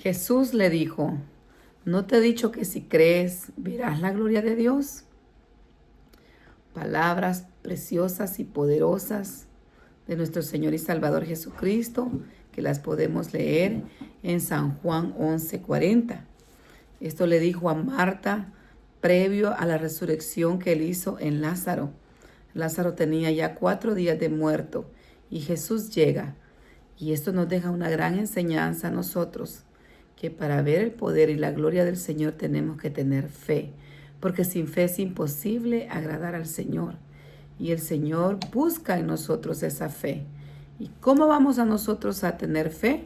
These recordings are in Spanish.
Jesús le dijo, ¿no te he dicho que si crees verás la gloria de Dios? Palabras preciosas y poderosas de nuestro Señor y Salvador Jesucristo, que las podemos leer en San Juan 11:40. Esto le dijo a Marta previo a la resurrección que él hizo en Lázaro. Lázaro tenía ya 4 días de muerto y Jesús llega. Y esto nos deja una gran enseñanza a nosotros, que para ver el poder y la gloria del Señor tenemos que tener fe, porque sin fe es imposible agradar al Señor. Y el Señor busca en nosotros esa fe. ¿Y cómo vamos a nosotros a tener fe?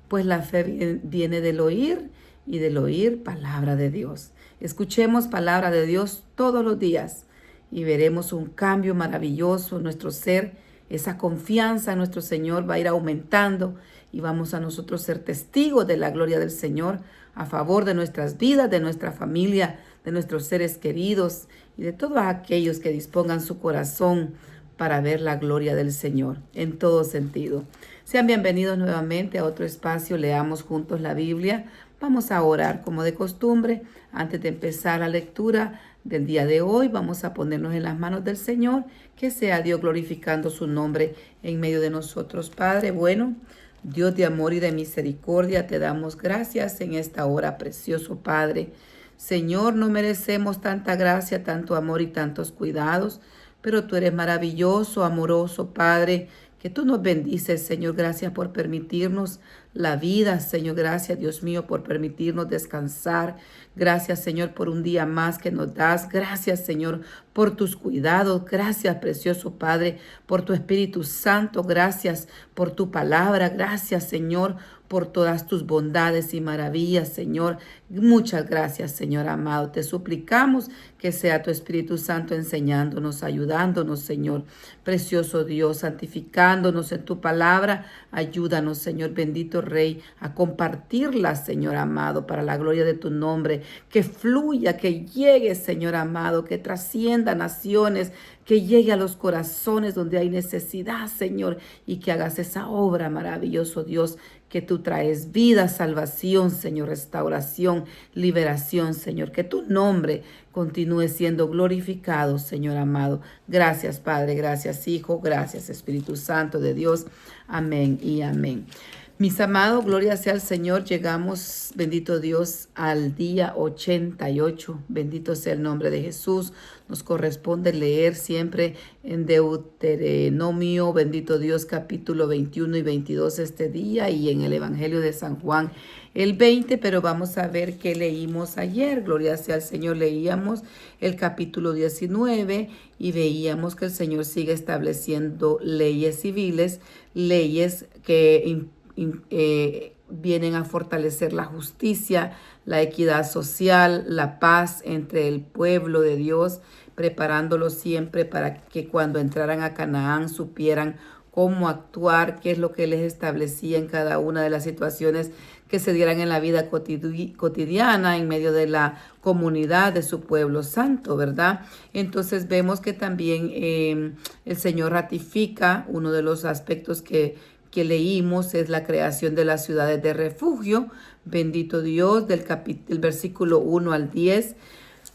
Pues la fe viene del oír y del oír palabra de Dios. Escuchemos palabra de Dios todos los días y veremos un cambio maravilloso en nuestro ser. Esa confianza en nuestro Señor va a ir aumentando y vamos a nosotros ser testigos de la gloria del Señor a favor de nuestras vidas, de nuestra familia, de nuestros seres queridos y de todos aquellos que dispongan su corazón para ver la gloria del Señor en todo sentido. Sean bienvenidos nuevamente a otro espacio. Leamos juntos la Biblia. Vamos a orar como de costumbre. Antes de empezar la lectura del día de hoy, vamos a ponernos en las manos del Señor. Que sea Dios glorificando su nombre en medio de nosotros. Padre bueno, Dios de amor y de misericordia, te damos gracias en esta hora, precioso Padre. Señor, no merecemos tanta gracia, tanto amor y tantos cuidados, pero tú eres maravilloso, amoroso, Padre, que tú nos bendices, Señor. Gracias por permitirnos la vida, Señor. Gracias, Dios mío, por permitirnos descansar. Gracias, Señor, por un día más que nos das. Gracias, Señor, por tus cuidados. Gracias, precioso Padre, por tu Espíritu Santo. Gracias por tu palabra. Gracias, Señor, por todas tus bondades y maravillas, Señor. Muchas gracias, Señor amado. Te suplicamos que sea tu Espíritu Santo enseñándonos, ayudándonos, Señor. Precioso Dios, santificándonos en tu palabra. Ayúdanos, Señor bendito Rey, a compartirla, Señor amado, para la gloria de tu nombre. Que fluya, que llegue, Señor amado, que trascienda naciones, que llegue a los corazones donde hay necesidad, Señor, y que hagas esa obra, maravilloso Dios, que tú traes vida, salvación, Señor, restauración, liberación, Señor. Que tu nombre continúe siendo glorificado, Señor amado. Gracias, Padre, gracias, Hijo, gracias, Espíritu Santo de Dios. Amén y amén. Mis amados, gloria sea al Señor. Llegamos, bendito Dios, al día 88. Bendito sea el nombre de Jesús. Nos corresponde leer siempre en Deuteronomio, bendito Dios, capítulo 21 y 22 este día, y en el Evangelio de San Juan el 20, pero vamos a ver qué leímos ayer. Gloria sea al Señor. Leíamos el capítulo 19 y veíamos que el Señor sigue estableciendo leyes civiles, leyes que vienen a fortalecer la justicia, la equidad social, la paz entre el pueblo de Dios, preparándolos siempre para que cuando entraran a Canaán supieran cómo actuar, qué es lo que les establecía en cada una de las situaciones que se dieran en la vida cotidiana en medio de la comunidad de su pueblo santo, ¿verdad? Entonces vemos que también el Señor ratifica uno de los aspectos que leímos, es la creación de las ciudades de refugio. Bendito Dios, del versículo 1 al 10.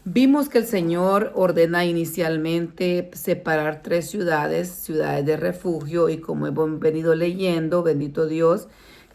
Vimos que el Señor ordena inicialmente separar 3 ciudades de refugio, y como hemos venido leyendo, bendito Dios,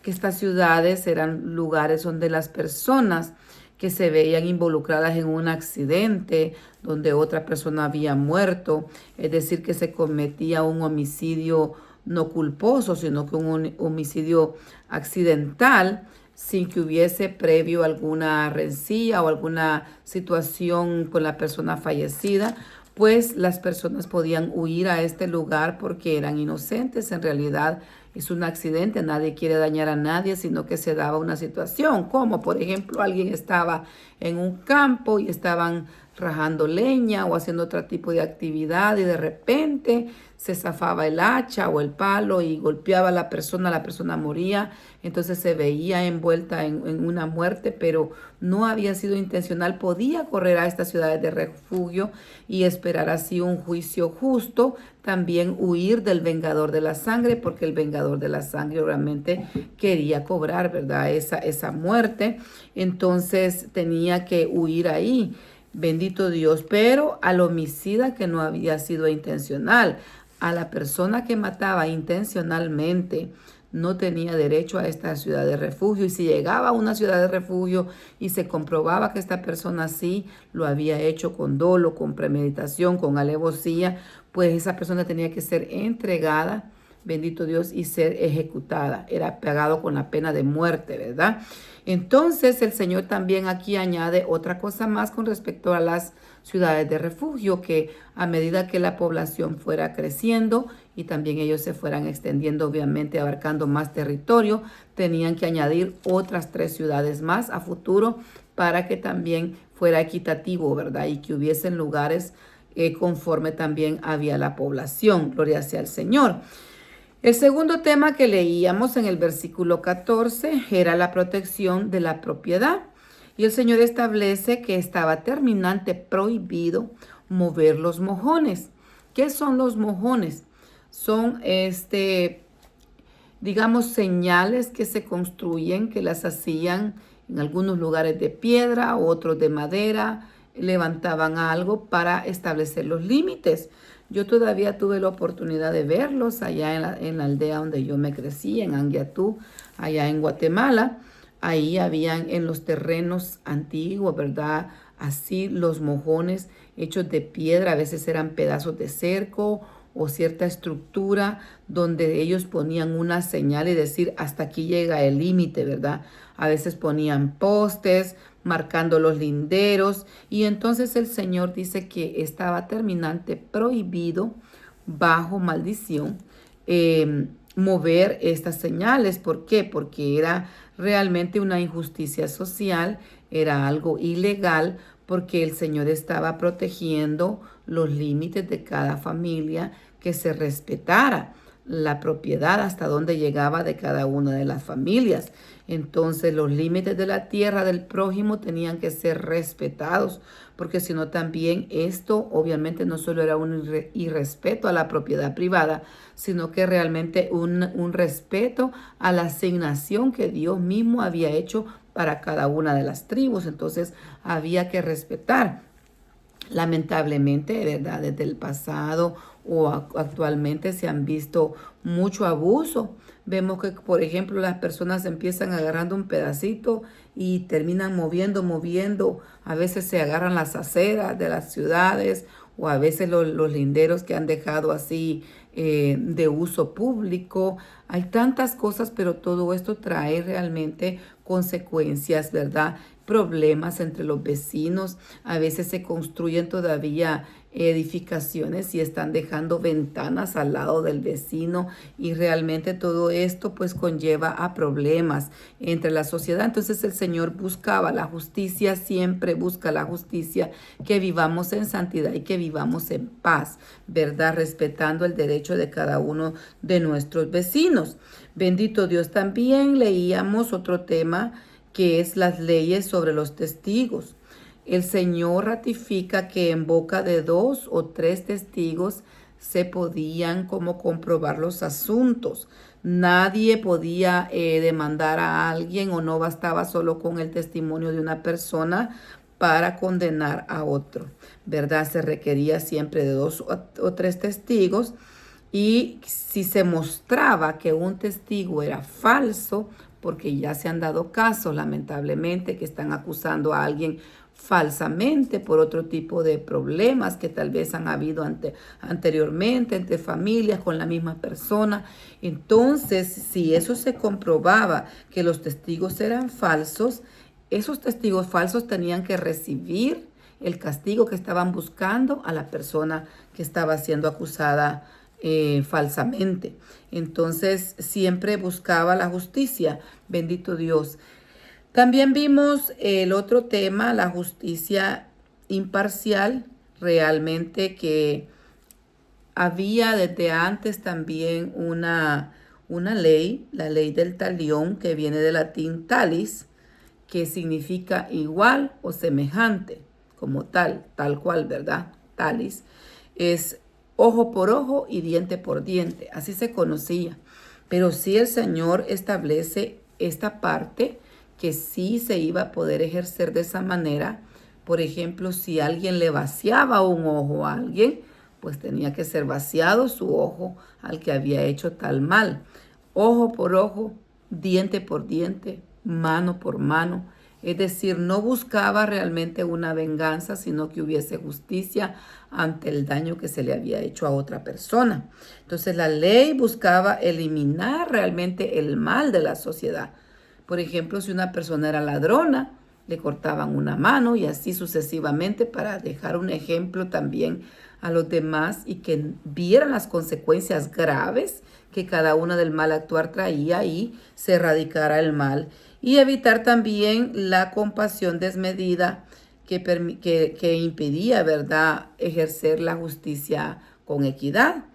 que estas ciudades eran lugares donde las personas que se veían involucradas en un accidente, donde otra persona había muerto, es decir, que se cometía un homicidio no culposo, sino que un homicidio accidental, sin que hubiese previo alguna rencilla o alguna situación con la persona fallecida, pues las personas podían huir a este lugar porque eran inocentes. En realidad es un accidente, nadie quiere dañar a nadie, sino que se daba una situación, como por ejemplo alguien estaba en un campo y estaban rajando leña o haciendo otro tipo de actividad y de repente se zafaba el hacha o el palo y golpeaba a la persona moría, entonces se veía envuelta en una muerte, pero no había sido intencional, podía correr a estas ciudades de refugio y esperar así un juicio justo, también huir del vengador de la sangre, porque el vengador de la sangre realmente quería cobrar, ¿verdad? Esa muerte, entonces tenía que huir ahí. Bendito Dios, pero al homicida que no había sido intencional, a la persona que mataba intencionalmente, no tenía derecho a esta ciudad de refugio. Y si llegaba a una ciudad de refugio y se comprobaba que esta persona sí lo había hecho con dolo, con premeditación, con alevosía, pues esa persona tenía que ser entregada, bendito Dios, y ser ejecutada. Era pagado con la pena de muerte, ¿verdad? Entonces el Señor también aquí añade otra cosa más con respecto a las ciudades de refugio, que a medida que la población fuera creciendo y también ellos se fueran extendiendo, obviamente abarcando más territorio, tenían que añadir otras 3 ciudades más a futuro para que también fuera equitativo, ¿verdad? Y que hubiesen lugares conforme también había la población. Gloria sea al Señor. El segundo tema que leíamos en el versículo 14 era la protección de la propiedad. Y el Señor establece que estaba terminante prohibido mover los mojones. ¿Qué son los mojones? Son digamos, señales que se construyen, que las hacían en algunos lugares de piedra, otros de madera, levantaban algo para establecer los límites. Yo todavía tuve la oportunidad de verlos allá en la aldea donde yo me crecí, en Anguiatú, allá en Guatemala. Ahí habían en los terrenos antiguos, ¿verdad? Así los mojones hechos de piedra, a veces eran pedazos de cerco o cierta estructura donde ellos ponían una señal y decir hasta aquí llega el límite, ¿verdad? A veces ponían postes marcando los linderos y entonces el Señor dice que estaba terminante prohibido bajo maldición mover estas señales. ¿Por qué? Porque era realmente una injusticia social, era algo ilegal, porque el Señor estaba protegiendo los límites de cada familia, que se respetara la propiedad hasta donde llegaba de cada una de las familias. Entonces los límites de la tierra del prójimo tenían que ser respetados, porque si no también esto obviamente no solo era un irrespeto a la propiedad privada, sino que realmente un respeto a la asignación que Dios mismo había hecho para cada una de las tribus. Entonces había que respetar. Lamentablemente, ¿verdad? Desde el pasado o actualmente se han visto mucho abuso. Vemos que, por ejemplo, las personas empiezan agarrando un pedacito y terminan moviendo. A veces se agarran las aceras de las ciudades o a veces los linderos que han dejado así de uso público. Hay tantas cosas, pero todo esto trae realmente consecuencias, ¿verdad? Problemas entre los vecinos. A veces se construyen todavía edificaciones y están dejando ventanas al lado del vecino y realmente todo esto pues conlleva a problemas entre la sociedad. Entonces el Señor buscaba la justicia, siempre busca la justicia, que vivamos en santidad y que vivamos en paz, ¿verdad? Respetando el derecho de cada uno de nuestros vecinos. Bendito Dios. También leíamos otro tema que es las leyes sobre los testigos. El Señor ratifica que en boca de 2 o 3 testigos se podían como comprobar los asuntos. Nadie podía demandar a alguien o no bastaba solo con el testimonio de una persona para condenar a otro, ¿verdad? Se requería siempre de 2 o 3 testigos y si se mostraba que un testigo era falso, porque ya se han dado casos, lamentablemente, que están acusando a alguien falsamente por otro tipo de problemas que tal vez han habido anteriormente entre familias con la misma persona. Entonces, si eso se comprobaba que los testigos eran falsos, esos testigos falsos tenían que recibir el castigo que estaban buscando a la persona que estaba siendo acusada falsamente. Entonces siempre buscaba la justicia, bendito Dios. También vimos el otro tema, la justicia imparcial, realmente que había desde antes también una ley, la ley del talión, que viene del latín talis, que significa igual o semejante, como tal cual, ¿verdad? Talis es ojo por ojo y diente por diente, así se conocía. Pero sí el Señor establece esta parte que sí se iba a poder ejercer de esa manera. Por ejemplo, si alguien le vaciaba un ojo a alguien, pues tenía que ser vaciado su ojo al que había hecho tal mal. Ojo por ojo, diente por diente, mano por mano. Es decir, no buscaba realmente una venganza, sino que hubiese justicia ante el daño que se le había hecho a otra persona. Entonces la ley buscaba eliminar realmente el mal de la sociedad. Por ejemplo, si una persona era ladrona, le cortaban una mano y así sucesivamente para dejar un ejemplo también a los demás y que vieran las consecuencias graves que cada uno del mal actuar traía y se erradicara el mal. Y evitar también la compasión desmedida que impedía, ¿verdad?, ejercer la justicia con equidad.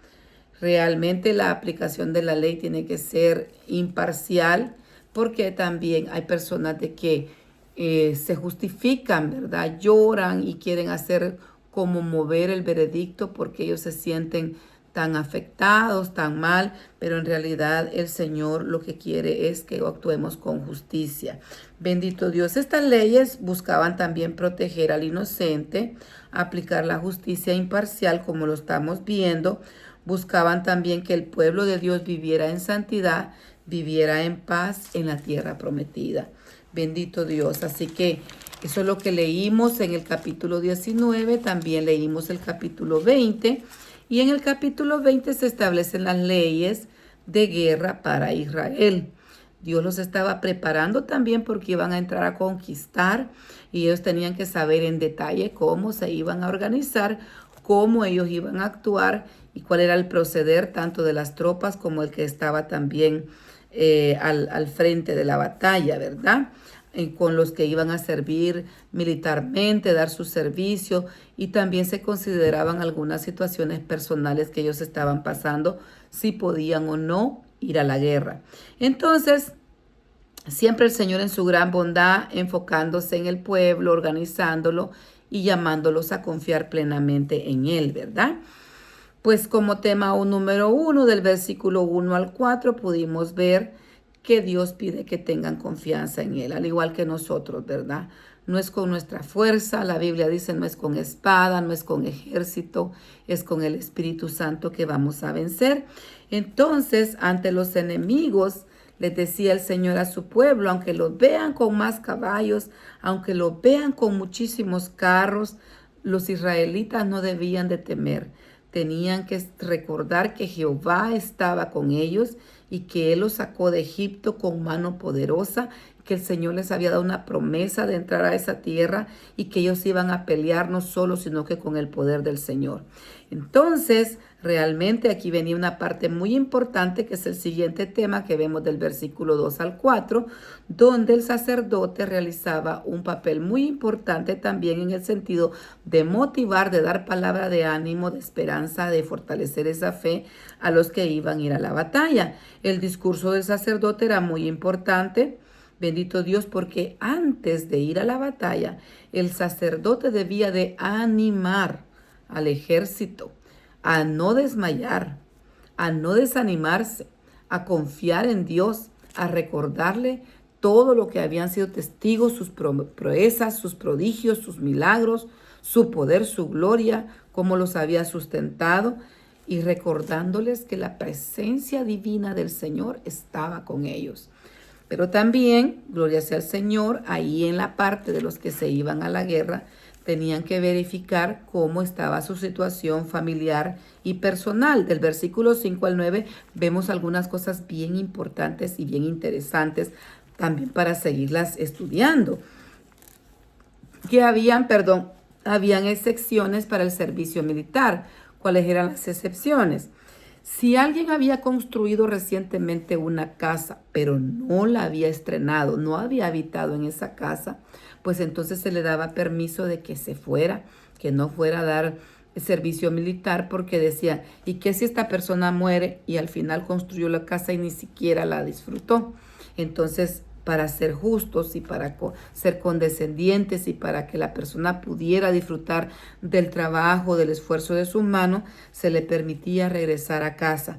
Realmente la aplicación de la ley tiene que ser imparcial, porque también hay personas de que se justifican, ¿verdad? Lloran y quieren hacer como mover el veredicto porque ellos se sienten tan afectados, tan mal, pero en realidad el Señor lo que quiere es que actuemos con justicia. Bendito Dios. Estas leyes buscaban también proteger al inocente, aplicar la justicia imparcial como lo estamos viendo. Buscaban también que el pueblo de Dios viviera en santidad, viviera en paz en la tierra prometida. Bendito Dios. Así que eso es lo que leímos en el capítulo 19, también leímos el capítulo 20. Y en el capítulo 20 se establecen las leyes de guerra para Israel. Dios los estaba preparando también porque iban a entrar a conquistar y ellos tenían que saber en detalle cómo se iban a organizar, cómo ellos iban a actuar y cuál era el proceder tanto de las tropas como el que estaba también al frente de la batalla, ¿verdad? Con los que iban a servir militarmente, dar su servicio, y también se consideraban algunas situaciones personales que ellos estaban pasando, si podían o no ir a la guerra. Entonces, siempre el Señor en su gran bondad, enfocándose en el pueblo, organizándolo y llamándolos a confiar plenamente en Él, ¿verdad? Pues como tema número 1 del versículo 1 al 4 pudimos ver que Dios pide que tengan confianza en Él, al igual que nosotros, ¿verdad? No es con nuestra fuerza, la Biblia dice, no es con espada, no es con ejército, es con el Espíritu Santo que vamos a vencer. Entonces, ante los enemigos, les decía el Señor a su pueblo, aunque los vean con más caballos, aunque los vean con muchísimos carros, los israelitas no debían de temer. Tenían que recordar que Jehová estaba con ellos y que Él los sacó de Egipto con mano poderosa, que el Señor les había dado una promesa de entrar a esa tierra y que ellos iban a pelear no solo, sino que con el poder del Señor. Entonces, realmente aquí venía una parte muy importante, que es el siguiente tema que vemos del versículo 2 al 4, donde el sacerdote realizaba un papel muy importante también en el sentido de motivar, de dar palabra de ánimo, de esperanza, de fortalecer esa fe a los que iban a ir a la batalla. El discurso del sacerdote era muy importante. Bendito Dios, porque antes de ir a la batalla, el sacerdote debía de animar al ejército a no desmayar, a no desanimarse, a confiar en Dios, a recordarle todo lo que habían sido testigos, sus proezas, sus prodigios, sus milagros, su poder, su gloria, cómo los había sustentado, y recordándoles que la presencia divina del Señor estaba con ellos. Pero también, gloria sea al Señor, ahí en la parte de los que se iban a la guerra, tenían que verificar cómo estaba su situación familiar y personal. Del versículo 5 al 9 vemos algunas cosas bien importantes y bien interesantes también para seguirlas estudiando. Habían excepciones para el servicio militar. ¿Cuáles eran las excepciones? Si alguien había construido recientemente una casa, pero no la había estrenado, no había habitado en esa casa, pues entonces se le daba permiso de que se fuera, que no fuera a dar servicio militar, porque decía, ¿y qué si esta persona muere y al final construyó la casa y ni siquiera la disfrutó? Entonces, para ser justos y para ser condescendientes y para que la persona pudiera disfrutar del trabajo, del esfuerzo de su mano, se le permitía regresar a casa.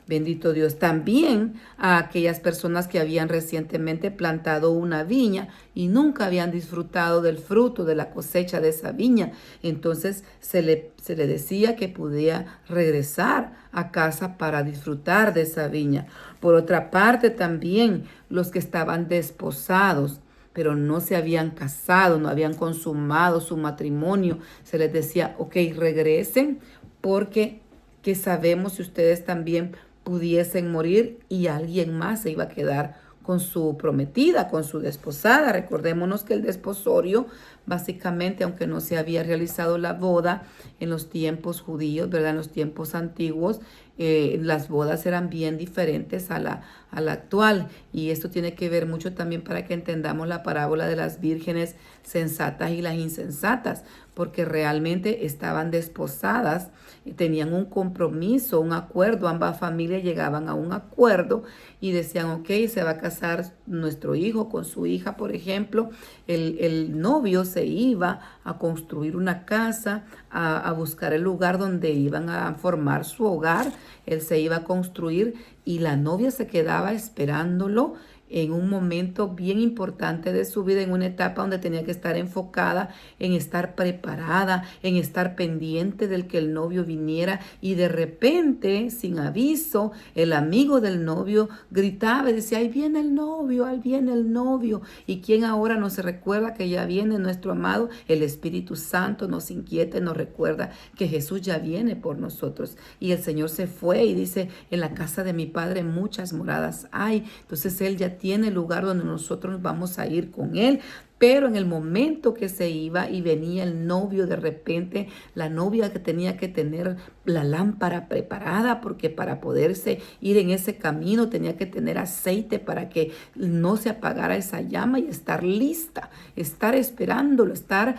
Bendito Dios. También a aquellas personas que habían recientemente plantado una viña y nunca habían disfrutado del fruto de la cosecha de esa viña. Entonces se le decía que podía regresar a casa para disfrutar de esa viña. Por otra parte, también los que estaban desposados, pero no se habían casado, no habían consumado su matrimonio, se les decía, ok, regresen porque que sabemos si ustedes también pudiesen morir y alguien más se iba a quedar con su prometida, con su desposada. Recordémonos que el desposorio, básicamente, aunque no se había realizado la boda en los tiempos judíos, ¿verdad? En los tiempos antiguos, las bodas eran bien diferentes a la actual. Y esto tiene que ver mucho también para que entendamos la parábola de las vírgenes sensatas y las insensatas, porque realmente estaban desposadas, tenían un compromiso, un acuerdo, ambas familias llegaban a un acuerdo y decían, ok, se va a casar nuestro hijo con su hija, por ejemplo, el novio se iba a construir una casa, a buscar el lugar donde iban a formar su hogar, él se iba a construir y la novia se quedaba esperándolo en un momento bien importante de su vida, en una etapa donde tenía que estar enfocada, en estar preparada, en estar pendiente del que el novio viniera, y de repente, sin aviso, el amigo del novio gritaba y decía, ahí viene el novio, ahí viene el novio. ¿Y quién ahora no se recuerda que ya viene nuestro amado? El Espíritu Santo nos inquieta y nos recuerda que Jesús ya viene por nosotros. Y el Señor se fue y dice, en la casa de mi Padre muchas moradas hay. Entonces Él ya tiene el lugar donde nosotros vamos a ir con Él. Pero en el momento que se iba y venía el novio, de repente la novia que tenía que tener la lámpara preparada, porque para poderse ir en ese camino tenía que tener aceite para que no se apagara esa llama y estar lista, estar esperándolo, estar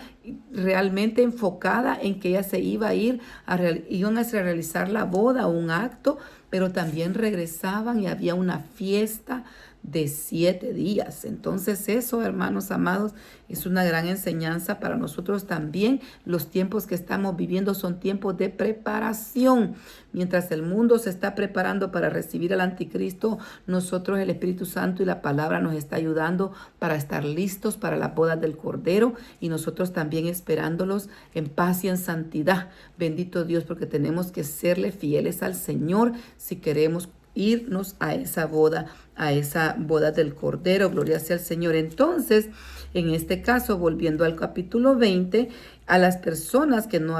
realmente enfocada en que ella se iba a ir, iban a realizar la boda, un acto, pero también regresaban y había una fiesta de 7 días. Entonces eso, hermanos amados, es una gran enseñanza para nosotros también. Los tiempos que estamos viviendo son tiempos de preparación. Mientras el mundo se está preparando para recibir al anticristo, nosotros, el Espíritu Santo y la palabra nos está ayudando para estar listos para la boda del Cordero, y nosotros también esperándolos en paz y en santidad. Bendito Dios, porque tenemos que serle fieles al Señor si queremos irnos a esa boda del Cordero. Gloria sea al Señor. Entonces, en este caso, volviendo al capítulo 20, a las personas que no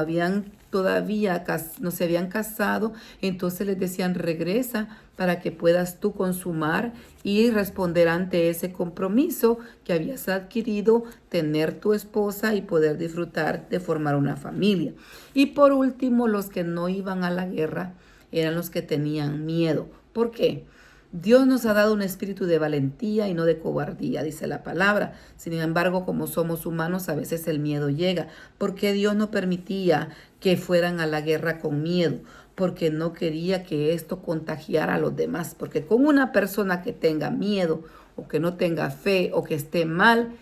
se habían casado, entonces les decían, regresa para que puedas tú consumar y responder ante ese compromiso que habías adquirido, tener tu esposa y poder disfrutar de formar una familia. Y por último, los que no iban a la guerra eran los que tenían miedo. ¿Por qué? Dios nos ha dado un espíritu de valentía y no de cobardía, dice la palabra. Sin embargo, como somos humanos, a veces el miedo llega. ¿Por qué Dios no permitía que fueran a la guerra con miedo? Porque no quería que esto contagiara a los demás. Porque con una persona que tenga miedo o que no tenga fe o que esté mal,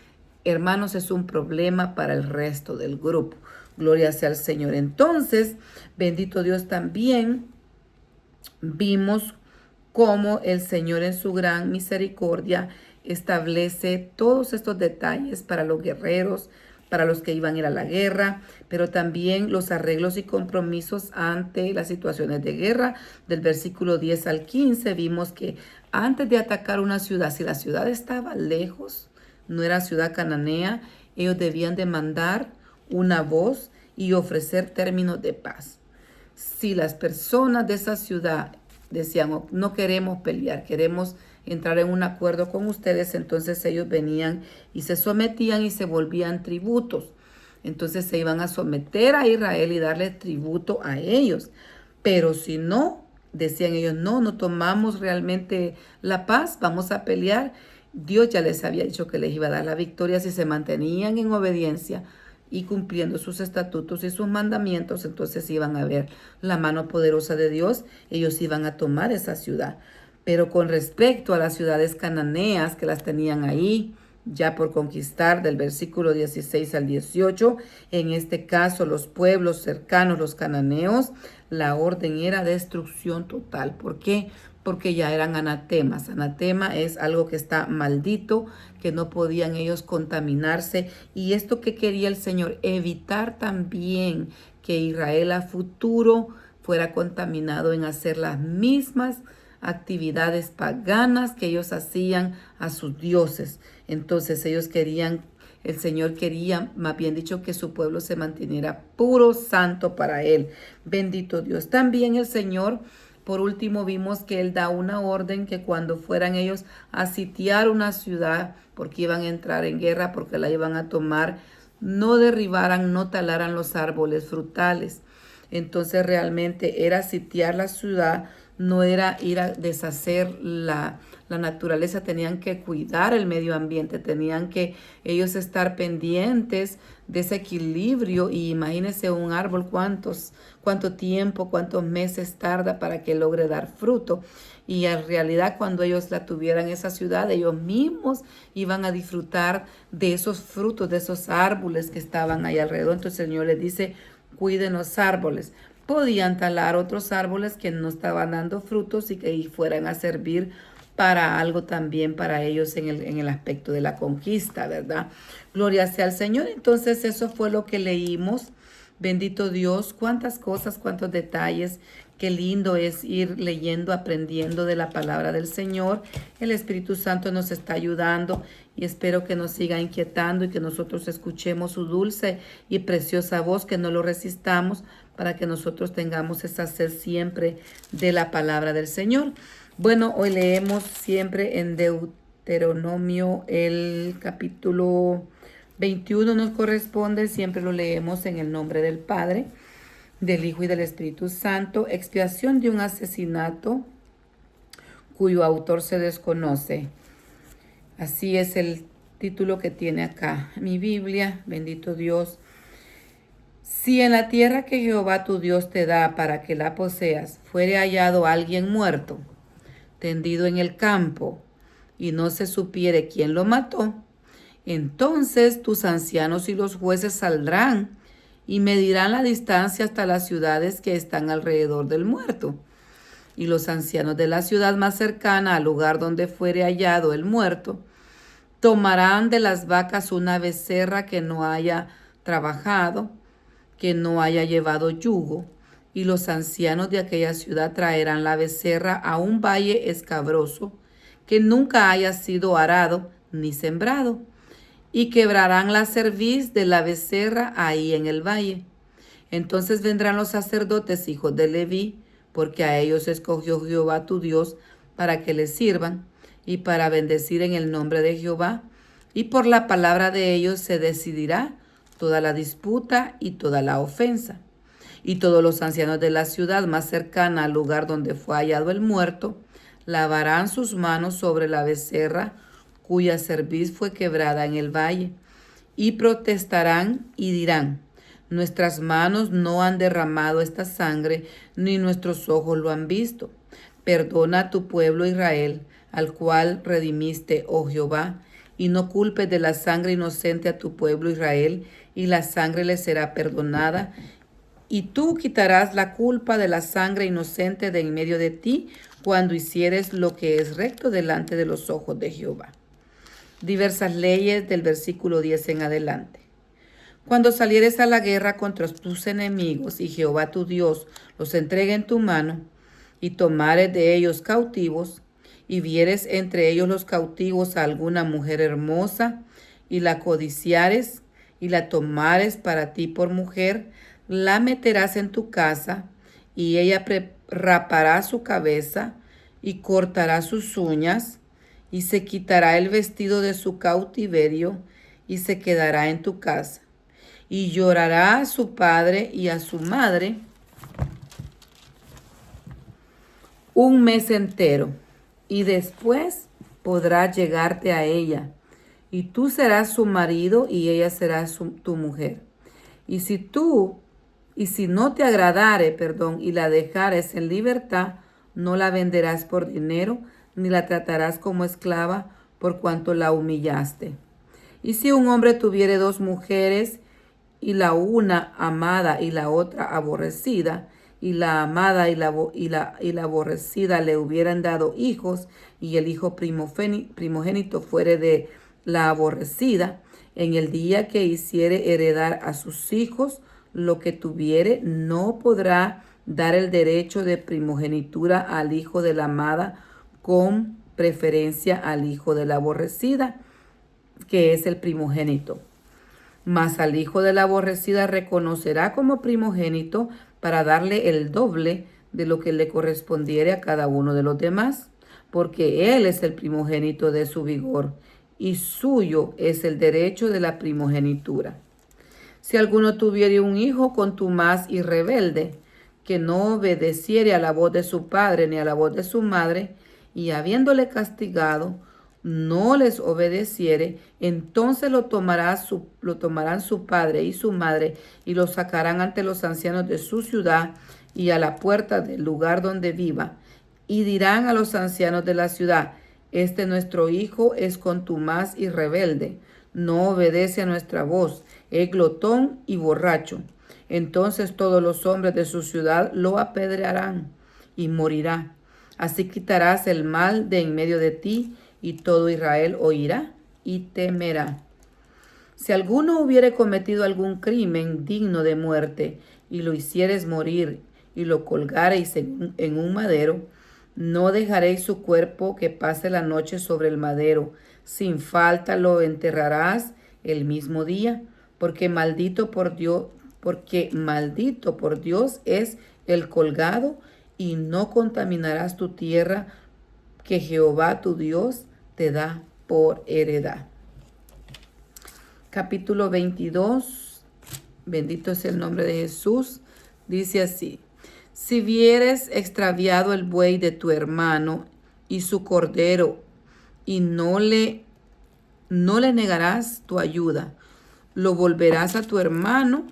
hermanos, es un problema para el resto del grupo. Gloria sea al Señor. Entonces, bendito Dios, también vimos cómo el Señor en su gran misericordia establece todos estos detalles para los guerreros, para los que iban a ir a la guerra, pero también los arreglos y compromisos ante las situaciones de guerra. Del versículo 10 al 15 vimos que antes de atacar una ciudad, si la ciudad estaba lejos, no era ciudad cananea, ellos debían de mandar una voz y ofrecer términos de paz. Si las personas de esa ciudad decían, no queremos pelear, queremos entrar en un acuerdo con ustedes, entonces ellos venían y se sometían y se volvían tributos. Entonces se iban a someter a Israel y darle tributo a ellos. Pero si no, decían ellos, no tomamos realmente la paz, vamos a pelear. Dios ya les había dicho que les iba a dar la victoria si se mantenían en obediencia y cumpliendo sus estatutos y sus mandamientos. Entonces iban a ver la mano poderosa de Dios, ellos iban a tomar esa ciudad. Pero con respecto a las ciudades cananeas que las tenían ahí, ya por conquistar, del versículo 16 al 18, en este caso los pueblos cercanos, los cananeos, la orden era destrucción total. ¿Por qué? Porque ya eran anatemas. Anatema es algo que está maldito, que no podían ellos contaminarse. Y esto que quería el Señor, evitar también que Israel a futuro fuera contaminado en hacer las mismas actividades paganas que ellos hacían a sus dioses. Entonces ellos querían, el Señor quería, más bien dicho, que su pueblo se mantuviera puro, santo para Él. Bendito Dios. También el Señor, por último, vimos que Él da una orden que cuando fueran ellos a sitiar una ciudad, porque iban a entrar en guerra, porque la iban a tomar, no derribaran, no talaran los árboles frutales. Entonces realmente era sitiar la ciudad, no era ir a deshacer la naturaleza, tenían que cuidar el medio ambiente, tenían que ellos estar pendientes de ese equilibrio. Y imagínense un árbol, cuánto tiempo, cuántos meses tarda para que logre dar fruto. Y en realidad cuando ellos la tuvieran esa ciudad, ellos mismos iban a disfrutar de esos frutos, de esos árboles que estaban ahí alrededor. Entonces el Señor les dice, cuiden los árboles. Podían talar otros árboles que no estaban dando frutos y que fueran a servir para algo también para ellos en el aspecto de la conquista, ¿verdad? Gloria sea al Señor. Entonces eso fue lo que leímos. Bendito Dios, cuántas cosas, cuántos detalles. Qué lindo es ir leyendo, aprendiendo de la palabra del Señor. El Espíritu Santo nos está ayudando y espero que nos siga inquietando y que nosotros escuchemos su dulce y preciosa voz, que no lo resistamos, para que nosotros tengamos esa sed siempre de la palabra del Señor. Bueno, hoy leemos siempre en Deuteronomio el capítulo 21 nos corresponde, siempre lo leemos en el nombre del Padre, del Hijo y del Espíritu Santo. Expiación de un asesinato cuyo autor se desconoce. Así es el título que tiene acá mi Biblia. Bendito Dios. Si en la tierra que Jehová tu Dios te da para que la poseas, fuere hallado alguien muerto, tendido en el campo, y no se supiere quién lo mató, entonces tus ancianos y los jueces saldrán y medirán la distancia hasta las ciudades que están alrededor del muerto. Y los ancianos de la ciudad más cercana al lugar donde fuere hallado el muerto, tomarán de las vacas una becerra que no haya trabajado, que no haya llevado yugo, y los ancianos de aquella ciudad traerán la becerra a un valle escabroso, que nunca haya sido arado ni sembrado, y quebrarán la cerviz de la becerra ahí en el valle. Entonces vendrán los sacerdotes, hijos de Leví, porque a ellos escogió Jehová tu Dios para que les sirvan y para bendecir en el nombre de Jehová, y por la palabra de ellos se decidirá toda la disputa y toda la ofensa. Y todos los ancianos de la ciudad más cercana al lugar donde fue hallado el muerto, lavarán sus manos sobre la becerra cuya cerviz fue quebrada en el valle, y protestarán y dirán, nuestras manos no han derramado esta sangre, ni nuestros ojos lo han visto. Perdona a tu pueblo Israel, al cual redimiste, oh Jehová, y no culpes de la sangre inocente a tu pueblo Israel, y la sangre le será perdonada, y tú quitarás la culpa de la sangre inocente de en medio de ti, cuando hicieres lo que es recto delante de los ojos de Jehová. Diversas leyes del versículo 10 en adelante. Cuando salieres a la guerra contra tus enemigos y Jehová tu Dios los entregue en tu mano, y tomares de ellos cautivos, y vieres entre ellos los cautivos a alguna mujer hermosa, y la codiciares, y la tomares para ti por mujer, la meterás en tu casa, y ella rapará su cabeza, y cortará sus uñas, y se quitará el vestido de su cautiverio, y se quedará en tu casa. Y llorará a su padre y a su madre, un mes entero, y después podrás llegarte a ella, y tú serás su marido y ella será tu mujer. Y si no te agradare, y la dejares en libertad, no la venderás por dinero, ni la tratarás como esclava por cuanto la humillaste. Y si un hombre tuviere dos mujeres, y la una amada y la otra aborrecida, y la amada y la aborrecida le hubieran dado hijos, y el hijo primogénito fuere de la aborrecida, en el día que hiciere heredar a sus hijos lo que tuviere, no podrá dar el derecho de primogenitura al hijo de la amada con preferencia al hijo de la aborrecida, que es el primogénito. Mas al hijo de la aborrecida reconocerá como primogénito para darle el doble de lo que le correspondiere a cada uno de los demás, porque él es el primogénito de su vigor, y suyo es el derecho de la primogenitura. Si alguno tuviere un hijo contumaz y rebelde, que no obedeciere a la voz de su padre ni a la voz de su madre, y habiéndole castigado, no les obedeciere, entonces lo tomarán su padre y su madre, y lo sacarán ante los ancianos de su ciudad y a la puerta del lugar donde viva, y dirán a los ancianos de la ciudad: este nuestro hijo es contumaz y rebelde, no obedece a nuestra voz, es glotón y borracho. Entonces todos los hombres de su ciudad lo apedrearán y morirá. Así quitarás el mal de en medio de ti, y todo Israel oirá y temerá. Si alguno hubiere cometido algún crimen digno de muerte, y lo hicieres morir, y lo colgareis en un madero, no dejaréis su cuerpo que pase la noche sobre el madero. Sin falta lo enterrarás el mismo día, porque maldito por Dios es el colgado, y no contaminarás tu tierra que Jehová tu Dios te da por heredad. Capítulo 22. Bendito es el nombre de Jesús. Dice así: si vieres extraviado el buey de tu hermano y su cordero, y no le negarás tu ayuda, lo volverás a tu hermano.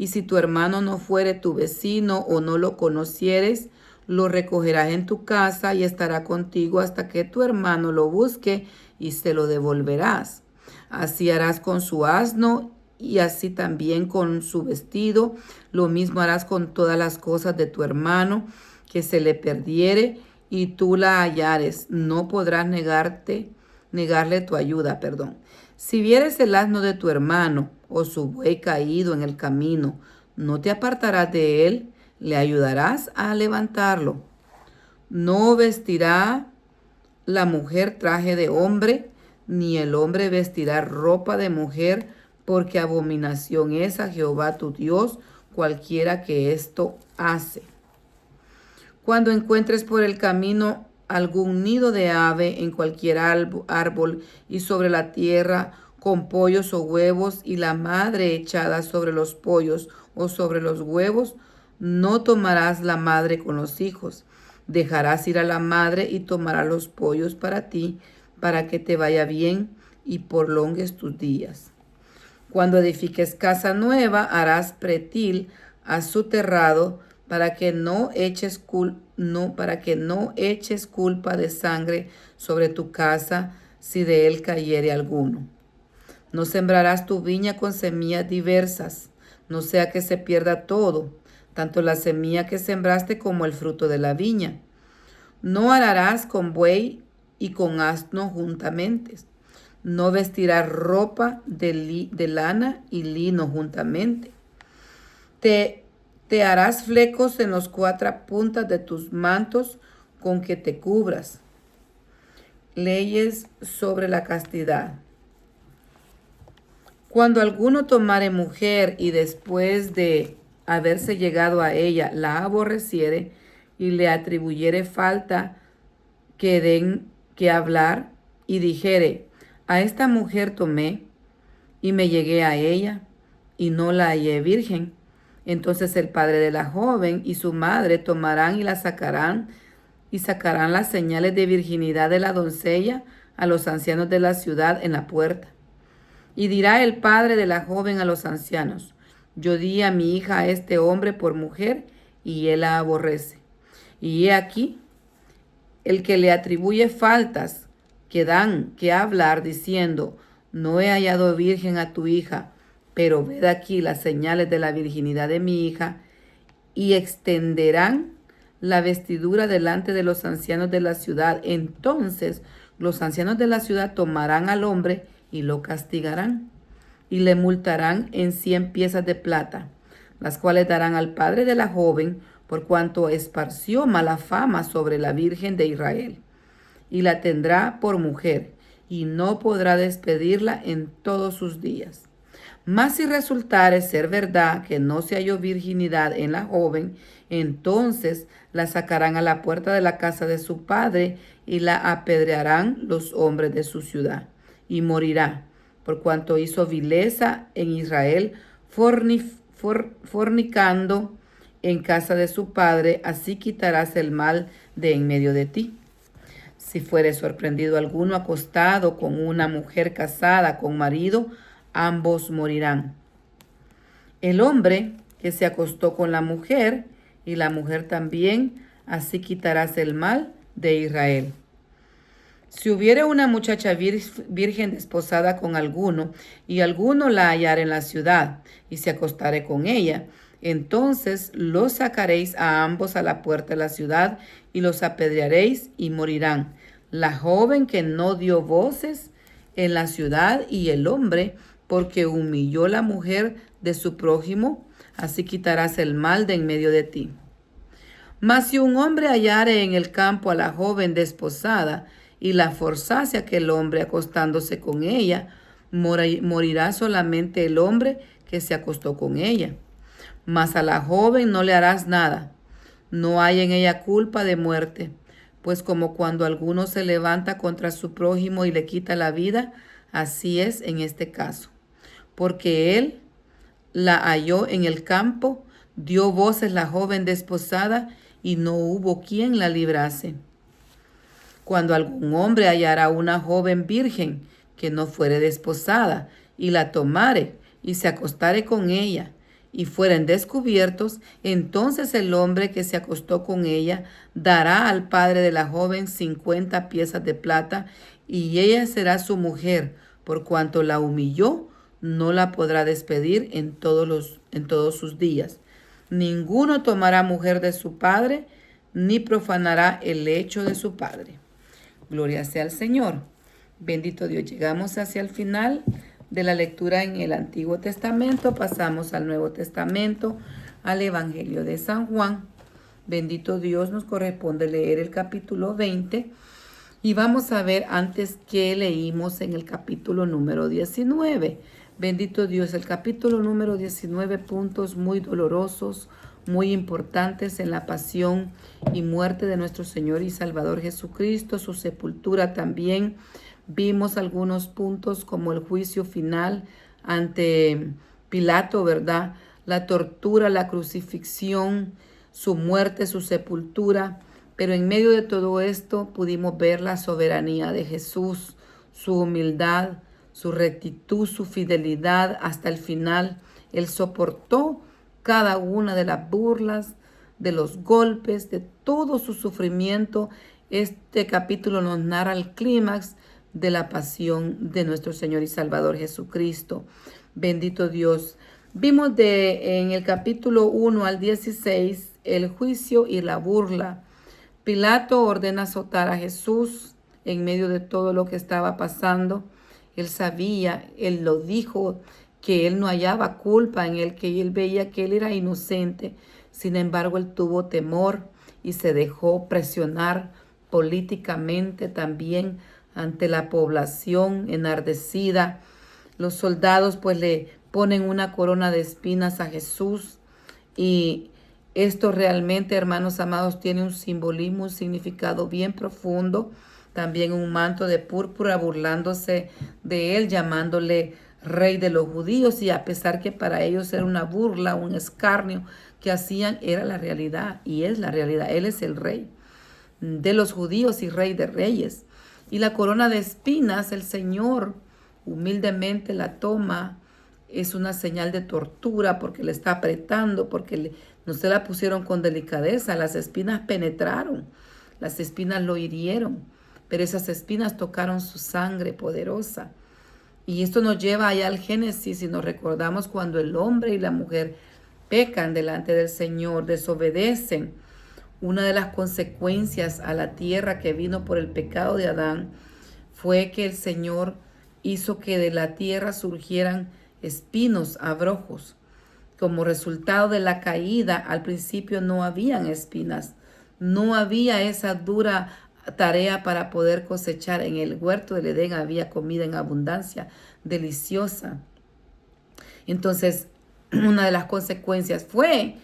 Y si tu hermano no fuere tu vecino o no lo conocieres, lo recogerás en tu casa y estará contigo hasta que tu hermano lo busque, y se lo devolverás. Así harás con su asno, y así también con su vestido. Lo mismo harás con todas las cosas de tu hermano que se le perdiere y tú la hallares. No podrás negarle tu ayuda. Si vieres el asno de tu hermano o su buey caído en el camino, no te apartarás de él, le ayudarás a levantarlo. No vestirá la mujer traje de hombre, ni el hombre vestirá ropa de mujer, porque abominación es a Jehová tu Dios cualquiera que esto hace. Cuando encuentres por el camino algún nido de ave en cualquier árbol y sobre la tierra, con pollos o huevos, y la madre echada sobre los pollos o sobre los huevos, no tomarás la madre con los hijos. Dejarás ir a la madre y tomará los pollos para ti, para que te vaya bien y prolongues tus días. Cuando edifiques casa nueva, harás pretil a su terrado, para que no eches culpa de sangre sobre tu casa, si de él cayere alguno. No sembrarás tu viña con semillas diversas, no sea que se pierda todo, tanto la semilla que sembraste como el fruto de la viña. No ararás con buey y con asno juntamente. No vestirás ropa de lana y lino juntamente. Te harás flecos en las 4 puntas de tus mantos con que te cubras. Leyes sobre la castidad. Cuando alguno tomare mujer y después de haberse llegado a ella la aborreciere y le atribuyere falta que hablar, y dijere: a esta mujer tomé y me llegué a ella y no la hallé virgen, entonces el padre de la joven y su madre tomarán y la sacarán y sacarán las señales de virginidad de la doncella a los ancianos de la ciudad en la puerta. Y dirá el padre de la joven a los ancianos: yo di a mi hija a este hombre por mujer, y él la aborrece. Y he aquí, el que le atribuye faltas que dan que hablar, diciendo: no he hallado virgen a tu hija, pero ved aquí las señales de la virginidad de mi hija, y extenderán la vestidura delante de los ancianos de la ciudad. Entonces los ancianos de la ciudad tomarán al hombre y lo castigarán, y le multarán en 100 piezas de plata, las cuales darán al padre de la joven, por cuanto esparció mala fama sobre la Virgen de Israel, y la tendrá por mujer, y no podrá despedirla en todos sus días. Mas si resultare ser verdad que no se halló virginidad en la joven, entonces la sacarán a la puerta de la casa de su padre y la apedrearán los hombres de su ciudad, y morirá, por cuanto hizo vileza en Israel, fornicando en casa de su padre. Así quitarás el mal de en medio de ti. Si fuere sorprendido alguno acostado con una mujer casada con marido, ambos morirán. El hombre que se acostó con la mujer, y la mujer también, así quitarás el mal de Israel. Si hubiere una muchacha virgen desposada con alguno, y alguno la hallare en la ciudad, y se acostare con ella, entonces los sacaréis a ambos a la puerta de la ciudad, y los apedrearéis, y morirán la joven que no dio voces en la ciudad, y el hombre, porque humilló la mujer de su prójimo. Así quitarás el mal de en medio de ti. Mas si un hombre hallare en el campo a la joven desposada, y la forzase aquel hombre acostándose con ella, morirá solamente el hombre que se acostó con ella. Mas a la joven no le harás nada, no hay en ella culpa de muerte, pues como cuando alguno se levanta contra su prójimo y le quita la vida, así es en este caso. Porque él la halló en el campo, dio voces la joven desposada, y no hubo quien la librase. Cuando algún hombre hallara una joven virgen que no fuere desposada, y la tomare, y se acostare con ella, y fueren descubiertos, entonces el hombre que se acostó con ella dará al padre de la joven 50 piezas de plata, y ella será su mujer, por cuanto la humilló, no la podrá despedir en todos sus días. Ninguno tomará mujer de su padre, ni profanará el lecho de su padre. Gloria sea al Señor. Bendito Dios. Llegamos hacia el final de la lectura en el Antiguo Testamento. Pasamos al Nuevo Testamento, al Evangelio de San Juan. Bendito Dios, nos corresponde leer el capítulo 20. Y vamos a ver antes qué leímos en el capítulo número 19. Bendito Dios, el capítulo número 19, puntos muy dolorosos, muy importantes en la pasión y muerte de nuestro Señor y Salvador Jesucristo, su sepultura también. Vimos algunos puntos como el juicio final ante Pilato, ¿verdad? La tortura, la crucifixión, su muerte, su sepultura. Pero en medio de todo esto pudimos ver la soberanía de Jesús, su humildad, su rectitud, su fidelidad hasta el final. Él soportó cada una de las burlas, de los golpes, de todo su sufrimiento. Este capítulo nos narra el clímax de la pasión de nuestro Señor y Salvador Jesucristo. Bendito Dios. Vimos en el capítulo 1 al 16 el juicio y la burla. Pilato ordena azotar a Jesús en medio de todo lo que estaba pasando. Él sabía, él lo dijo, que él no hallaba culpa en él, que él veía que él era inocente. Sin embargo, él tuvo temor y se dejó presionar políticamente también ante la población enardecida. Los soldados pues le ponen una corona de espinas a Jesús, y esto realmente, hermanos amados, tiene un simbolismo, un significado bien profundo. También un manto de púrpura burlándose de él, llamándole rey de los judíos, y a pesar que para ellos era una burla, un escarnio que hacían, era la realidad y es la realidad. Él es el rey. de los judíos y Rey de Reyes. Y la corona de espinas, el Señor humildemente la toma. Es una señal de tortura porque le está apretando, porque no se la pusieron con delicadeza. Las espinas penetraron, las espinas lo hirieron, pero esas espinas tocaron su sangre poderosa. Y esto nos lleva allá al Génesis y nos recordamos cuando el hombre y la mujer pecan delante del Señor, desobedecen. Una de las consecuencias a la tierra que vino por el pecado de Adán fue que el Señor hizo que de la tierra surgieran espinos, abrojos. Como resultado de la caída, al principio no habían espinas, no había esa dura tarea para poder cosechar. En el huerto del Edén había comida en abundancia, deliciosa. Entonces, una de las consecuencias fue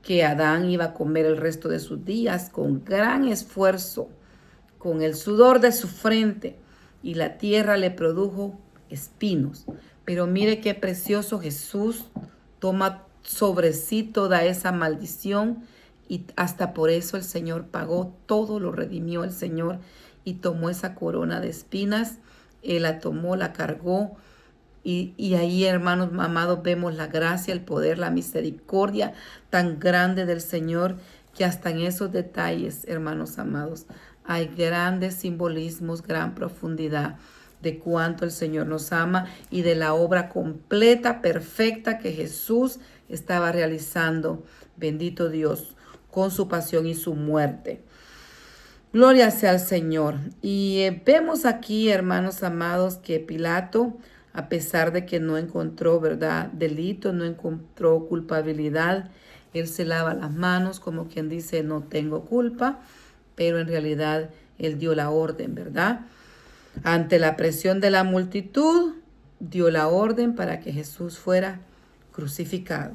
que Adán iba a comer el resto de sus días con gran esfuerzo, con el sudor de su frente, y la tierra le produjo espinos. Pero mire qué precioso, Jesús toma sobre sí toda esa maldición y hasta por eso el Señor pagó todo, lo redimió el Señor y tomó esa corona de espinas. Él la tomó, la cargó. Y ahí, hermanos amados, vemos la gracia, el poder, la misericordia tan grande del Señor, que hasta en esos detalles, hermanos amados, hay grandes simbolismos, gran profundidad de cuánto el Señor nos ama y de la obra completa, perfecta que Jesús estaba realizando, bendito Dios, con su pasión y su muerte. Gloria sea al Señor. Y vemos aquí, hermanos amados, que Pilato, a pesar de que no encontró, ¿verdad?, delito, no encontró culpabilidad, él se lava las manos como quien dice, no tengo culpa, pero en realidad él dio la orden, ¿verdad? Ante la presión de la multitud, dio la orden para que Jesús fuera crucificado.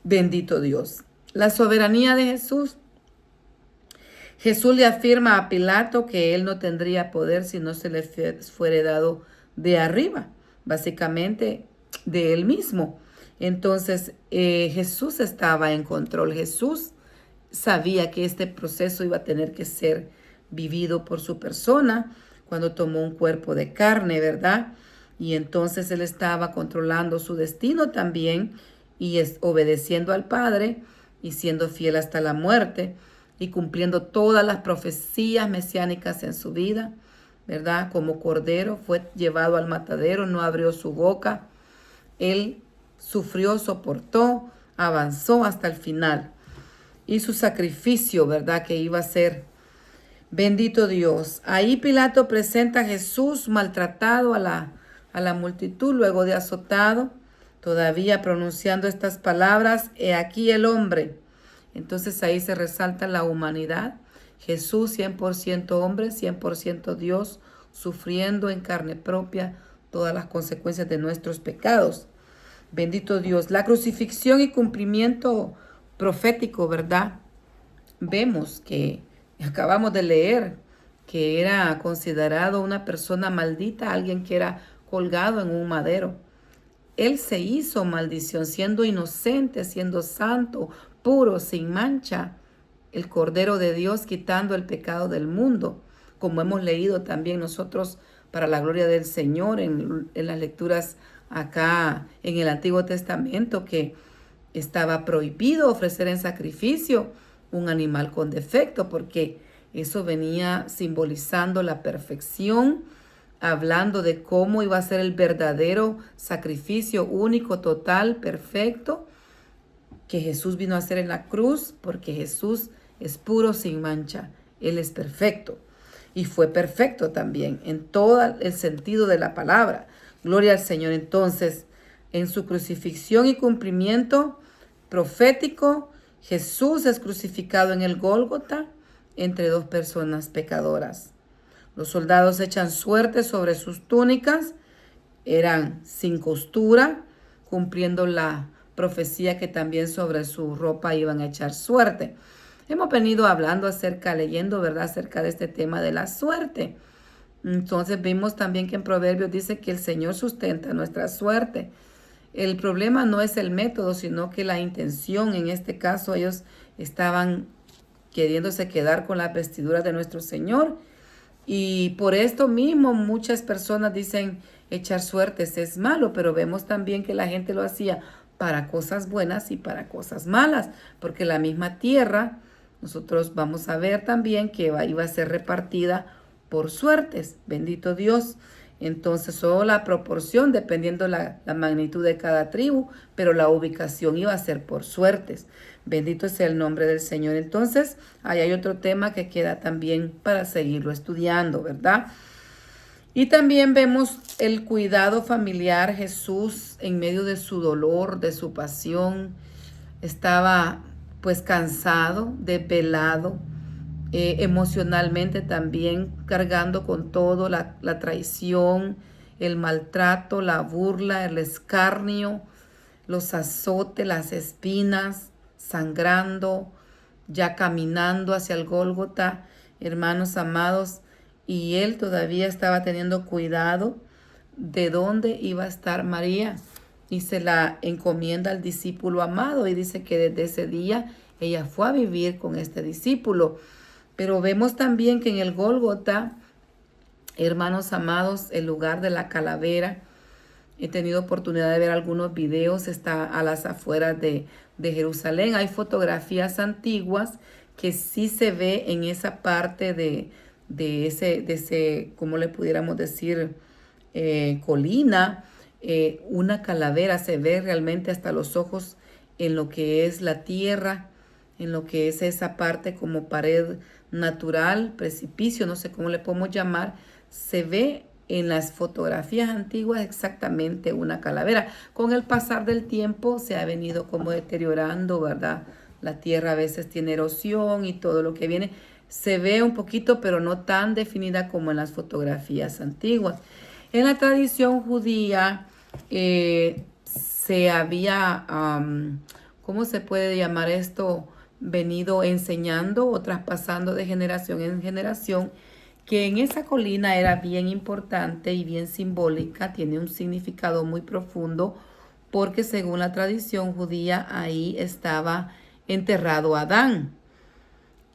Bendito Dios. La soberanía de Jesús. Jesús le afirma a Pilato que él no tendría poder si no se le fuera dado de arriba, básicamente de él mismo. Entonces Jesús estaba en control. Jesús sabía que este proceso iba a tener que ser vivido por su persona cuando tomó un cuerpo de carne, ¿verdad? Y entonces él estaba controlando su destino también y obedeciendo al Padre y siendo fiel hasta la muerte y cumpliendo todas las profecías mesiánicas en su vida, ¿verdad? Como cordero fue llevado al matadero, no abrió su boca. Él sufrió, soportó, avanzó hasta el final. Y su sacrificio, ¿verdad?, que iba a ser. Bendito Dios. Ahí Pilato presenta a Jesús maltratado a la multitud, luego de azotado, todavía pronunciando estas palabras: he aquí el hombre. Entonces ahí se resalta la humanidad. Jesús 100% hombre, 100% Dios, sufriendo en carne propia todas las consecuencias de nuestros pecados. Bendito Dios. La crucifixión y cumplimiento profético, ¿verdad? Vemos que acabamos de leer que era considerado una persona maldita, alguien que era colgado en un madero. Él se hizo maldición, siendo inocente, siendo santo, puro, sin mancha, el Cordero de Dios, quitando el pecado del mundo, como hemos leído también nosotros para la gloria del Señor en las lecturas acá en el Antiguo Testamento, que estaba prohibido ofrecer en sacrificio un animal con defecto, porque eso venía simbolizando la perfección, hablando de cómo iba a ser el verdadero sacrificio único, total, perfecto, que Jesús vino a hacer en la cruz, porque Jesús es puro, sin mancha. Él es perfecto. Y fue perfecto también en todo el sentido de la palabra. Gloria al Señor. Entonces, en su crucifixión y cumplimiento profético, Jesús es crucificado en el Gólgota entre dos personas pecadoras. Los soldados echan suerte sobre sus túnicas, eran sin costura, cumpliendo la profecía que también sobre su ropa iban a echar suerte. Hemos venido hablando leyendo, ¿verdad?, acerca de este tema de la suerte. Entonces vimos también que en Proverbios dice que el Señor sustenta nuestra suerte. El problema no es el método, sino que la intención. En este caso ellos estaban queriéndose quedar con las vestiduras de nuestro Señor. Y por esto mismo muchas personas dicen echar suertes es malo, pero vemos también que la gente lo hacía para cosas buenas y para cosas malas, porque la misma tierra, nosotros vamos a ver también que iba a ser repartida por suertes, bendito Dios. Entonces, solo la proporción, dependiendo la magnitud de cada tribu, pero la ubicación iba a ser por suertes. Bendito sea el nombre del Señor. Entonces, ahí hay otro tema que queda también para seguirlo estudiando, ¿verdad? Y también vemos el cuidado familiar. Jesús, en medio de su dolor, de su pasión, estaba pues cansado, desvelado, emocionalmente también, cargando con todo, la traición, el maltrato, la burla, el escarnio, los azotes, las espinas, sangrando, ya caminando hacia el Gólgota, hermanos amados, y él todavía estaba teniendo cuidado de dónde iba a estar María, y se la encomienda al discípulo amado, y dice que desde ese día ella fue a vivir con este discípulo. Pero vemos también que en el Gólgota, hermanos amados, el lugar de la calavera, he tenido oportunidad de ver algunos videos, está a las afueras de Jerusalén. Hay fotografías antiguas que sí se ve en esa parte de ese, ¿cómo le pudiéramos decir? Colina, una calavera, se ve realmente hasta los ojos en lo que es la tierra, en lo que es esa parte como pared natural, precipicio, no sé cómo le podemos llamar, se ve en las fotografías antiguas exactamente una calavera. Con el pasar del tiempo se ha venido como deteriorando, ¿verdad? La tierra a veces tiene erosión y todo lo que viene se ve un poquito, pero no tan definida como en las fotografías antiguas. En la tradición judía se había, ¿cómo se puede llamar esto? Venido enseñando o traspasando de generación en generación, que en esa colina era bien importante y bien simbólica, tiene un significado muy profundo, porque según la tradición judía ahí estaba enterrado Adán.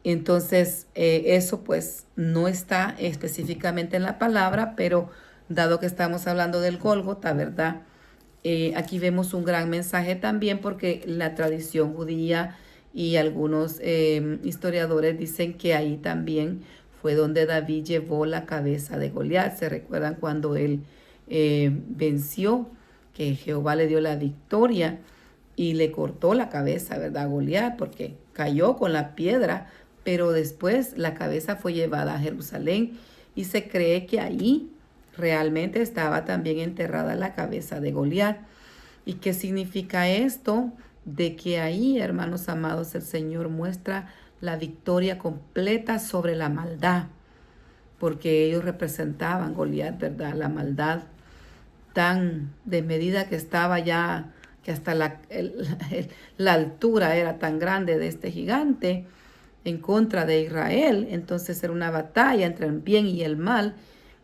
Entonces, eso pues no está específicamente en la palabra, pero dado que estamos hablando del Gólgota, ¿verdad? Aquí vemos un gran mensaje también, porque la tradición judía y algunos historiadores dicen que ahí también fue donde David llevó la cabeza de Goliat. ¿Se recuerdan cuando él venció, que Jehová le dio la victoria y le cortó la cabeza, ¿verdad? A Goliat, porque cayó con la piedra, pero después la cabeza fue llevada a Jerusalén y se cree que ahí realmente estaba también enterrada la cabeza de Goliat. ¿Y qué significa esto? De que ahí, hermanos amados, el Señor muestra la victoria completa sobre la maldad, porque ellos representaban Goliat, ¿verdad? La maldad tan desmedida que estaba ya, que hasta la altura era tan grande de este gigante en contra de Israel. Entonces era una batalla entre el bien y el mal,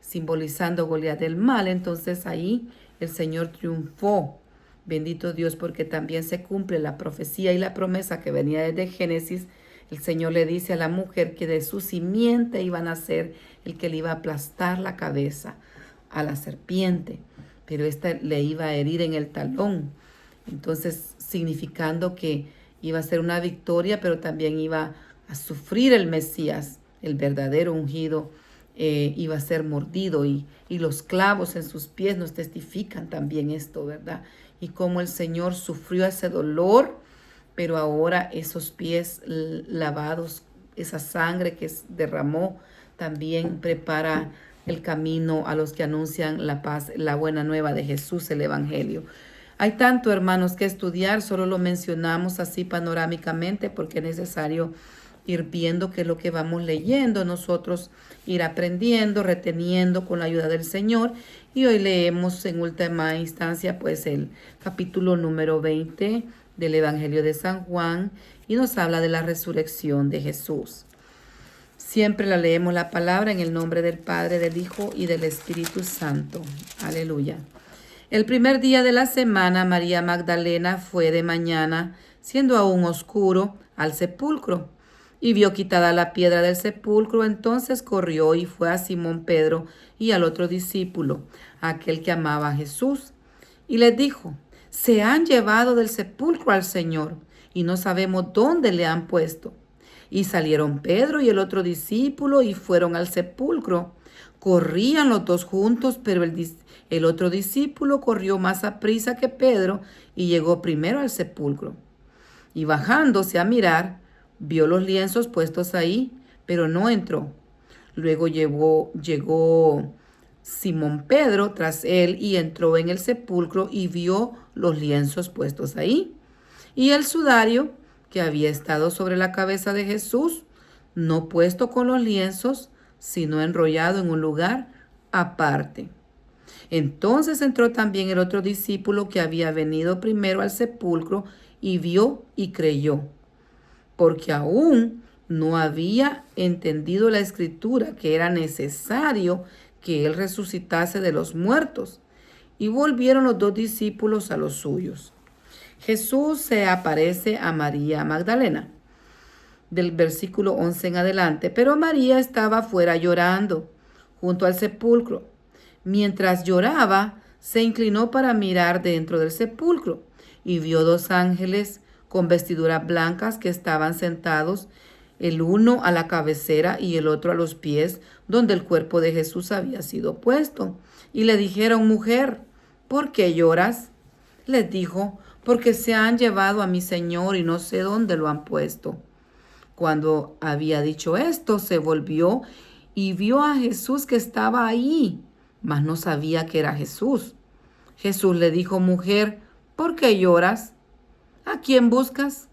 simbolizando Goliat del mal. Entonces ahí el Señor triunfó. Bendito Dios, porque también se cumple la profecía y la promesa que venía desde Génesis. El Señor le dice a la mujer que de su simiente iba a nacer el que le iba a aplastar la cabeza a la serpiente, pero esta le iba a herir en el talón. Entonces, significando que iba a ser una victoria, pero también iba a sufrir el Mesías, el verdadero ungido, iba a ser mordido, y los clavos en sus pies nos testifican también esto, ¿verdad? Y cómo el Señor sufrió ese dolor, pero ahora esos pies lavados, esa sangre que derramó, también prepara el camino a los que anuncian la paz, la buena nueva de Jesús, el Evangelio. Hay tanto, hermanos, que estudiar, solo lo mencionamos así panorámicamente porque es necesario ir viendo qué es lo que vamos leyendo, nosotros ir aprendiendo, reteniendo con la ayuda del Señor. Y hoy leemos en última instancia pues el capítulo número 20 del Evangelio de San Juan, y nos habla de la resurrección de Jesús. Siempre la leemos la palabra en el nombre del Padre, del Hijo y del Espíritu Santo. Aleluya. El primer día de la semana, María Magdalena fue de mañana, siendo aún oscuro, al sepulcro, y vio quitada la piedra del sepulcro. Entonces corrió y fue a Simón Pedro y al otro discípulo, aquel que amaba a Jesús, y les dijo: se han llevado del sepulcro al Señor, y no sabemos dónde le han puesto. Y salieron Pedro y el otro discípulo y fueron al sepulcro. Corrían los dos juntos, pero el otro discípulo corrió más aprisa que Pedro y llegó primero al sepulcro. Y bajándose a mirar, vio los lienzos puestos ahí, pero no entró. Luego llegó Simón Pedro tras él y entró en el sepulcro y vio los lienzos puestos ahí, y el sudario que había estado sobre la cabeza de Jesús, no puesto con los lienzos, sino enrollado en un lugar aparte. Entonces entró también el otro discípulo que había venido primero al sepulcro y vio y creyó, porque aún no había entendido la escritura que era necesario que él resucitase de los muertos. Y volvieron los dos discípulos a los suyos. Jesús se aparece a María Magdalena, del versículo 11 en adelante, pero María estaba afuera llorando, junto al sepulcro. Mientras lloraba, se inclinó para mirar dentro del sepulcro y vio dos ángeles con vestiduras blancas que estaban sentados, el uno a la cabecera y el otro a los pies, donde el cuerpo de Jesús había sido puesto. Y le dijeron: mujer, ¿por qué lloras? Les dijo: porque se han llevado a mi Señor y no sé dónde lo han puesto. Cuando había dicho esto, se volvió y vio a Jesús que estaba ahí, mas no sabía que era Jesús. Jesús le dijo: mujer, ¿por qué lloras? ¿A quién buscas?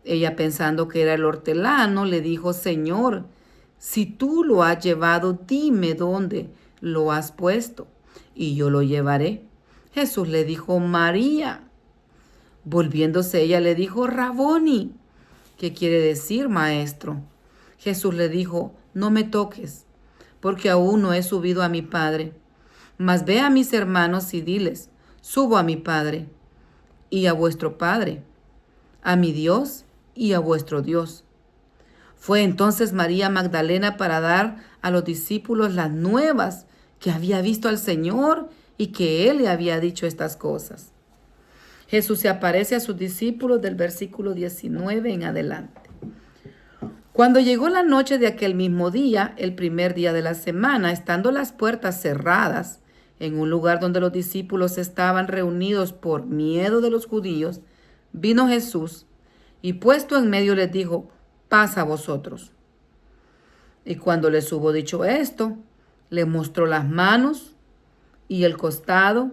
Ella, pensando que era el hortelano, le dijo: Señor, si tú lo has llevado, dime dónde lo has puesto, y yo lo llevaré. Jesús le dijo: María. Volviéndose ella le dijo: Raboni, que quiere decir maestro. Jesús le dijo: no me toques, porque aún no he subido a mi Padre. Mas ve a mis hermanos y diles: subo a mi Padre y a vuestro Padre, a mi Dios y a vuestro Dios. Fue entonces María Magdalena para dar a los discípulos las nuevas que había visto al Señor y que Él le había dicho estas cosas. Jesús se aparece a sus discípulos del versículo 19 en adelante. Cuando llegó la noche de aquel mismo día, el primer día de la semana, estando las puertas cerradas, en un lugar donde los discípulos estaban reunidos por miedo de los judíos, vino Jesús y puesto en medio les dijo: paz a vosotros. Y cuando les hubo dicho esto, les mostró las manos y el costado,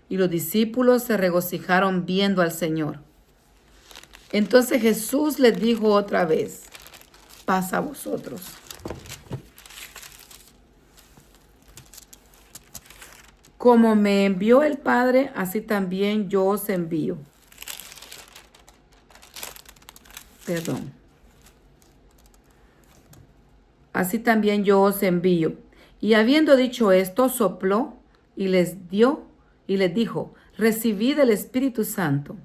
y los discípulos se regocijaron viendo al Señor. Entonces Jesús les dijo otra vez: paz a vosotros. Como me envió el Padre, así también yo os envío. Así también yo os envío. Y habiendo dicho esto, sopló y les dijo: recibid el Espíritu Santo.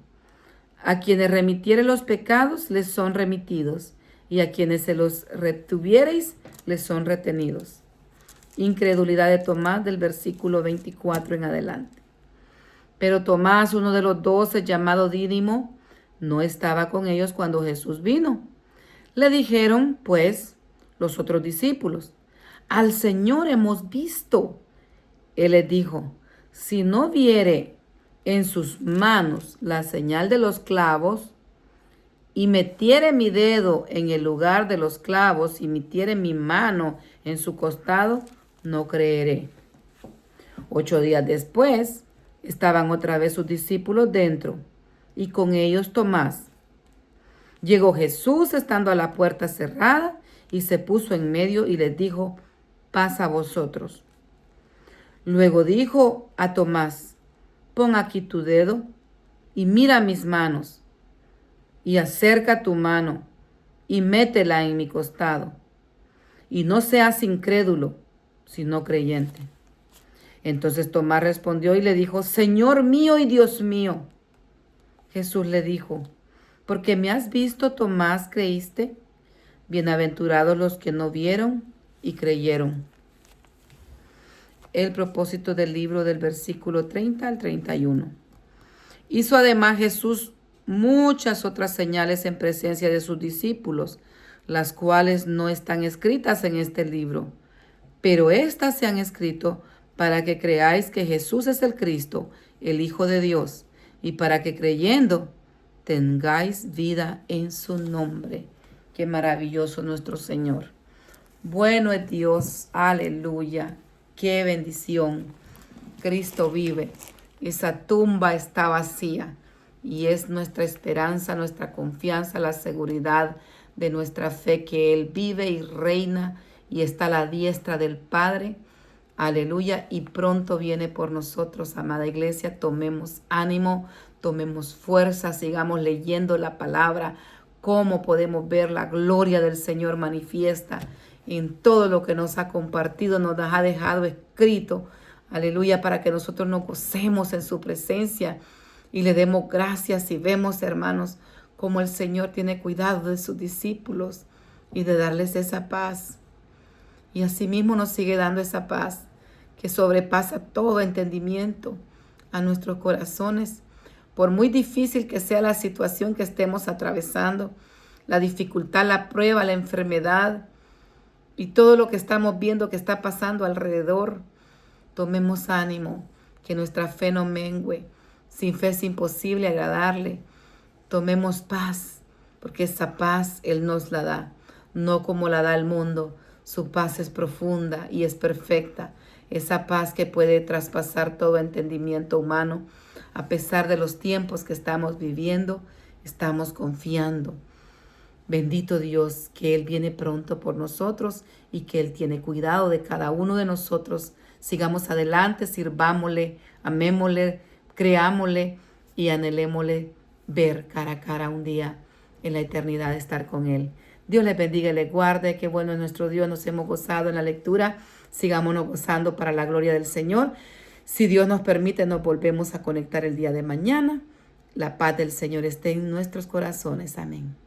A quienes remitiere los pecados, les son remitidos, y a quienes se los retuviereis, les son retenidos. Incredulidad de Tomás, del versículo 24 en adelante. Pero Tomás, uno de los 12, llamado Dídimo, no estaba con ellos cuando Jesús vino. Le dijeron, pues, los otros discípulos: al Señor hemos visto. Él les dijo: si no viere en sus manos la señal de los clavos, y metiere mi dedo en el lugar de los clavos, y metiere mi mano en su costado, no creeré. 8 días después, estaban otra vez sus discípulos dentro, y con ellos Tomás. Llegó Jesús estando a la puerta cerrada, y se puso en medio y les dijo: paz a vosotros. Luego dijo a Tomás: pon aquí tu dedo y mira mis manos, y acerca tu mano y métela en mi costado, y no seas incrédulo, sino creyente. Entonces Tomás respondió y le dijo: Señor mío y Dios mío. Jesús le dijo: porque me has visto, Tomás, creíste. Bienaventurados los que no vieron y creyeron. El propósito del libro del versículo 30 al 31. Hizo además Jesús muchas otras señales en presencia de sus discípulos, las cuales no están escritas en este libro, pero éstas se han escrito para que creáis que Jesús es el Cristo, el Hijo de Dios, y para que creyendo tengáis vida en su nombre. Qué maravilloso nuestro Señor. Bueno es Dios, aleluya, qué bendición. Cristo vive, esa tumba está vacía y es nuestra esperanza, nuestra confianza, la seguridad de nuestra fe que Él vive y reina y está a la diestra del Padre. Aleluya, y pronto viene por nosotros, amada iglesia. Tomemos ánimo, tomemos fuerza, sigamos leyendo la palabra, cómo podemos ver la gloria del Señor manifiesta en todo lo que nos ha compartido, nos ha dejado escrito. Aleluya, para que nosotros nos gocemos en su presencia y le demos gracias y vemos, hermanos, cómo el Señor tiene cuidado de sus discípulos y de darles esa paz. Y asimismo nos sigue dando esa paz que sobrepasa todo entendimiento a nuestros corazones. Por muy difícil que sea la situación que estemos atravesando, la dificultad, la prueba, la enfermedad y todo lo que estamos viendo que está pasando alrededor, tomemos ánimo, que nuestra fe no mengue. Sin fe es imposible agradarle. Tomemos paz, porque esa paz Él nos la da, no como la da el mundo. Su paz es profunda y es perfecta. Esa paz que puede traspasar todo entendimiento humano. A pesar de los tiempos que estamos viviendo, estamos confiando. Bendito Dios, que Él viene pronto por nosotros y que Él tiene cuidado de cada uno de nosotros. Sigamos adelante, sirvámosle, amémosle, creámosle y anhelémosle ver cara a cara un día en la eternidad estar con Él. Dios les bendiga y les guarde. Qué bueno es nuestro Dios. Nos hemos gozado en la lectura. Sigámonos gozando para la gloria del Señor. Si Dios nos permite, nos volvemos a conectar el día de mañana. La paz del Señor esté en nuestros corazones. Amén.